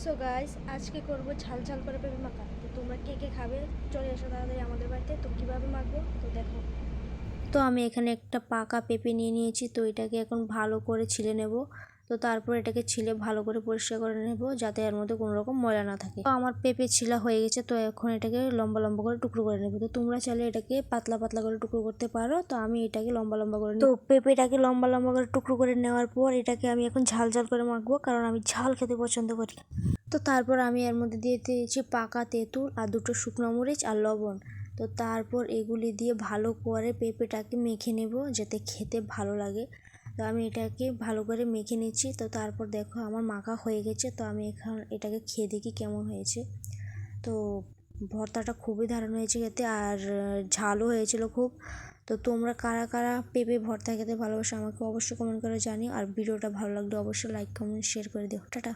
So guys, আজকে করব ঝাল ঝাল করে পেঁপে মাখা। তো তোমরা কে কে খাবে চলে এসো তাড়াতাড়ি আমাদের বাড়িতে। তো কীভাবে মাখবো তো দেখো। তো আমি এখানে একটা পাকা পেঁপে নিয়ে নিয়েছি। তো এটাকে এখন ভালো করে ছিলে নেব। তো তারপর এটাকে ছিলে ভালো করে পরিষ্কার করে নেব যাতে এর মধ্যে কোনো রকম ময়লা না থাকে। তো আমার পেঁপে ছিলা হয়ে গেছে। তো এখন এটাকে লম্বা লম্বা করে টুকরো করে নেব। তো তোমরা চাইলে এটাকে পাতলা পাতলা করে টুকরো করতে পারো। তো আমি এটাকে লম্বা লম্বা করে নিই। তো পেঁপেটাকে লম্বা লম্বা করে টুকরো করে নেওয়ার পর এটাকে আমি এখন ঝাল ঝাল করে মাখবো, কারণ আমি ঝাল খেতে পছন্দ করি। তো তারপর আমি এর মধ্যে দিয়ে দিয়েছি পাকা তেঁতুল আর দুটো শুকনো মরিচ আর লবণ। তো তারপর এগুলি দিয়ে ভালো করে পেঁপেটাকে মেখে নেব যাতে খেতে ভালো লাগে। তো আমি এটাকে ভালো করে মেখে নিচ্ছি। তো তারপর দেখো আমার মাখা হয়ে গেছে। তো আমি এখন এটাকে খেয়ে দেখি কেমন হয়েছে। তো ভর্তাটা খুবই দারুণ হয়েছে খেতে, আর ঝালও হয়েছিল খুব। তো তোমরা কারা কারা পেঁপে ভর্তা খেতে ভালোবাসো আমাকে অবশ্যই কমেন্ট করে জানিও। আর ভিডিওটা ভালো লাগলে অবশ্যই লাইক কমেন্ট শেয়ার করে দিও। টাটা।